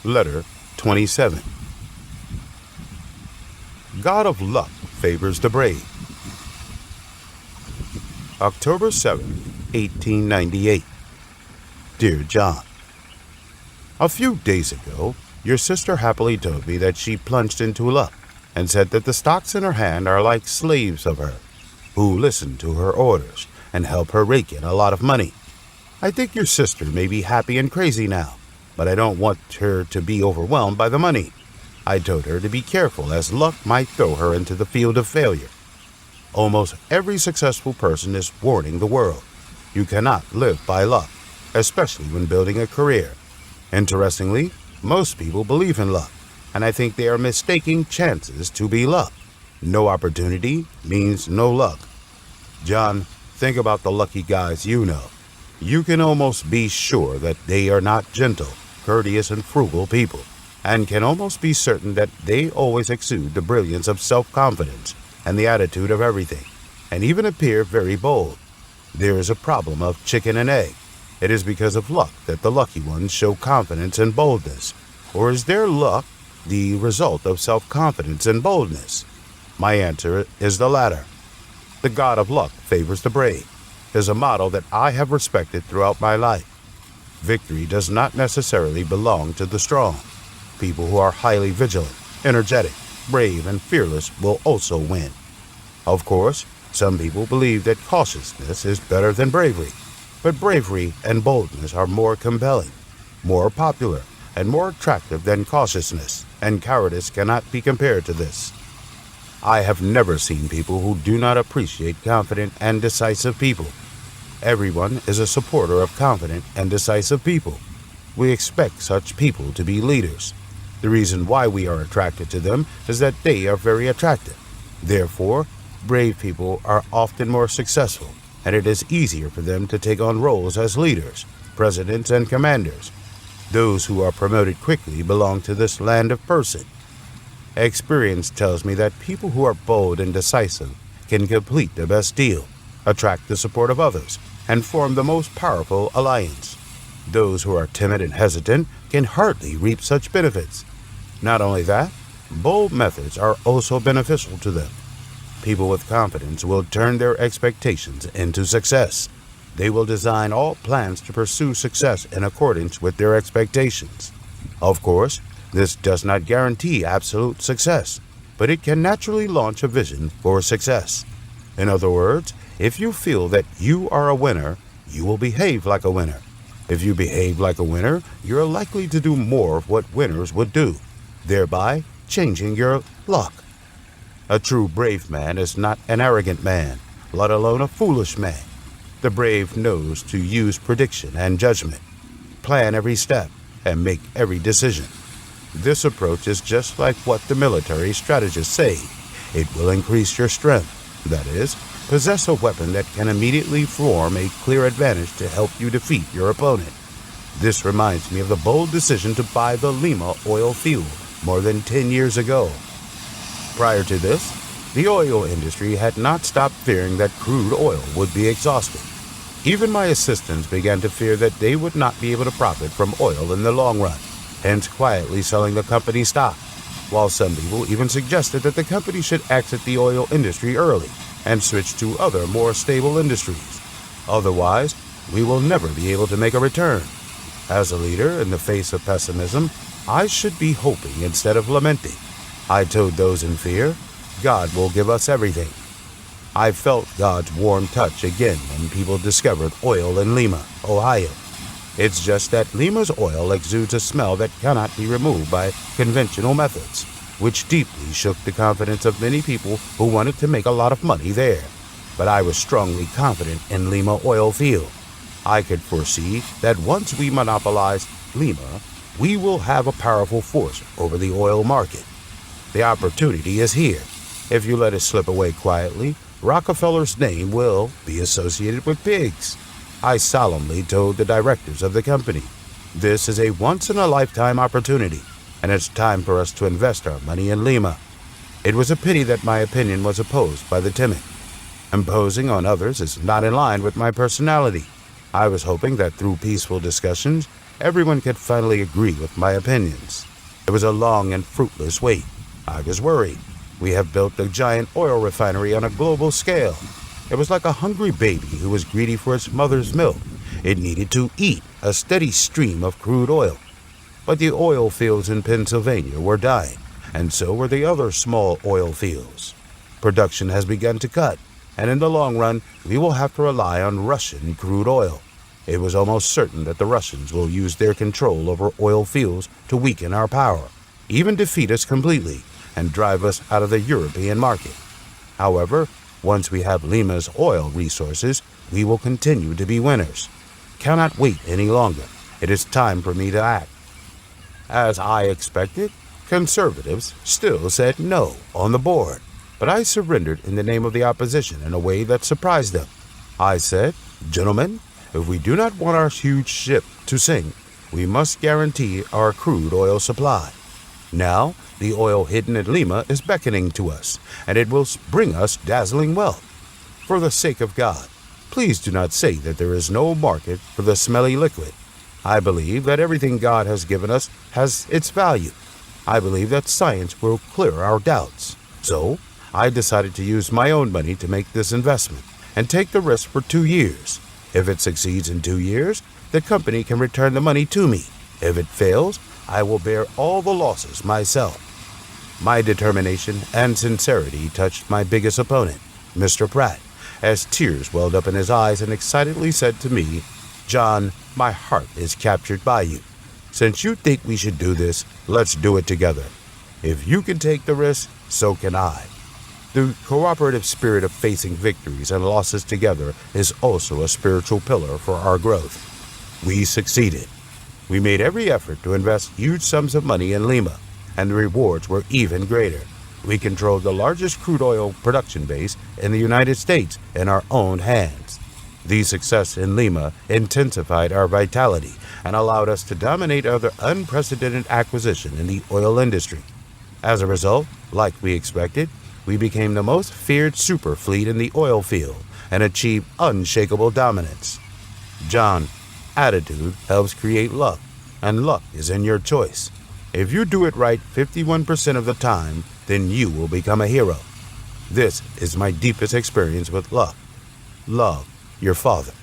Letter 27. God of luck favors the brave. October 7, 1898. Dear John, a few days ago, your sister happily told me that she plunged into luck and said that the stocks in her hand are like slaves of her, who listen to her orders and help her rake in a lot of money. I think your sister may be happy and crazy now, but I don't want her to be overwhelmed by the money. I told her to be careful as luck might throw her into the field of failure. Almost every successful person is warning the world. You cannot live by luck, especially when building a career. Interestingly, most people believe in luck, and I think they are mistaking chances to be luck. No opportunity means no luck. John, think about the lucky guys you know. You can almost be sure that they are not gentle, courteous, and frugal people, and can almost be certain that they always exude the brilliance of self-confidence and the attitude of everything, and even appear very bold. There is a problem of chicken and egg. It is because of luck that the lucky ones show confidence and boldness, or is their luck the result of self-confidence and boldness? My answer is the latter. The God of luck favors the brave is a model that I have respected throughout my life. Victory does not necessarily belong to the strong. People who are highly vigilant, energetic, brave, and fearless will also win. Of course, some people believe that cautiousness is better than bravery, but bravery and boldness are more compelling, more popular, and more attractive than cautiousness, and cowardice cannot be compared to this. I have never seen people who do not appreciate confident and decisive people. Everyone is a supporter of confident and decisive people. We expect such people to be leaders. The reason why we are attracted to them is that they are very attractive. Therefore, brave people are often more successful, and it is easier for them to take on roles as leaders, presidents, and commanders. Those who are promoted quickly belong to this land of person. Experience tells me that people who are bold and decisive can complete the best deal, attract the support of others, and form the most powerful alliance. Those who are timid and hesitant can hardly reap such benefits. Not only that, bold methods are also beneficial to them. People with confidence will turn their expectations into success. They will design all plans to pursue success in accordance with their expectations. Of course, this does not guarantee absolute success, but it can naturally launch a vision for success. In other words, if you feel that you are a winner, you will behave like a winner. If you behave like a winner, you're likely to do more of what winners would do, thereby changing your luck. A true brave man is not an arrogant man, let alone a foolish man. The brave knows to use prediction and judgment, plan every step, and make every decision. This approach is just like what the military strategists say. It will increase your strength. That is, possess a weapon that can immediately form a clear advantage to help you defeat your opponent. This reminds me of the bold decision to buy the Lima oil field more than 10 years ago. Prior to this, the oil industry had not stopped fearing that crude oil would be exhausted. Even my assistants began to fear that they would not be able to profit from oil in the long run, hence quietly selling the company stock, while some people even suggested that the company should exit the oil industry early and switch to other more stable industries. Otherwise, we will never be able to make a return. As a leader, in the face of pessimism, I should be hoping instead of lamenting. I told those in fear, God will give us everything. I felt God's warm touch again when people discovered oil in Lima, Ohio. It's just that Lima's oil exudes a smell that cannot be removed by conventional methods, which deeply shook the confidence of many people who wanted to make a lot of money there. But I was strongly confident in Lima oil field. I could foresee that once we monopolize Lima, we will have a powerful force over the oil market. The opportunity is here. If you let it slip away quietly, Rockefeller's name will be associated with pigs. I solemnly told the directors of the company, this is a once-in-a-lifetime opportunity, and it's time for us to invest our money in Lima. It was a pity that my opinion was opposed by the timid. Imposing on others is not in line with my personality. I was hoping that through peaceful discussions, everyone could finally agree with my opinions. It was a long and fruitless wait. I was worried. We have built a giant oil refinery on a global scale. It was like a hungry baby who was greedy for its mother's milk. It needed to eat a steady stream of crude oil. But the oil fields in Pennsylvania were dying, and so were the other small oil fields. Production has begun to cut, and in the long run, we will have to rely on Russian crude oil. It was almost certain that the Russians will use their control over oil fields to weaken our power, even defeat us completely, and drive us out of the European market. However, once we have Lima's oil resources, we will continue to be winners. Cannot wait any longer. It is time for me to act. As I expected, conservatives still said no on the board, but I surrendered in the name of the opposition in a way that surprised them. I said, "Gentlemen, if we do not want our huge ship to sink, we must guarantee our crude oil supply. Now, the oil hidden in Lima is beckoning to us, and it will bring us dazzling wealth. For the sake of God, please do not say that there is no market for the smelly liquid. I believe that everything God has given us has its value. I believe that science will clear our doubts. So, I decided to use my own money to make this investment and take the risk for 2 years. If it succeeds in 2 years, the company can return the money to me. If it fails, I will bear all the losses myself." My determination and sincerity touched my biggest opponent, Mr. Pratt, as tears welled up in his eyes and excitedly said to me, "John, my heart is captured by you. Since you think we should do this, let's do it together. If you can take the risk, so can I." The cooperative spirit of facing victories and losses together is also a spiritual pillar for our growth. We succeeded. We made every effort to invest huge sums of money in Lima, and the rewards were even greater. We controlled the largest crude oil production base in the United States in our own hands. The success in Lima intensified our vitality and allowed us to dominate other unprecedented acquisition in the oil industry. As a result, like we expected, we became the most feared super fleet in the oil field and achieved unshakable dominance. John, attitude helps create luck, and luck is in your choice. If you do it right 51% of the time, then you will become a hero. This is my deepest experience with luck. Love your father.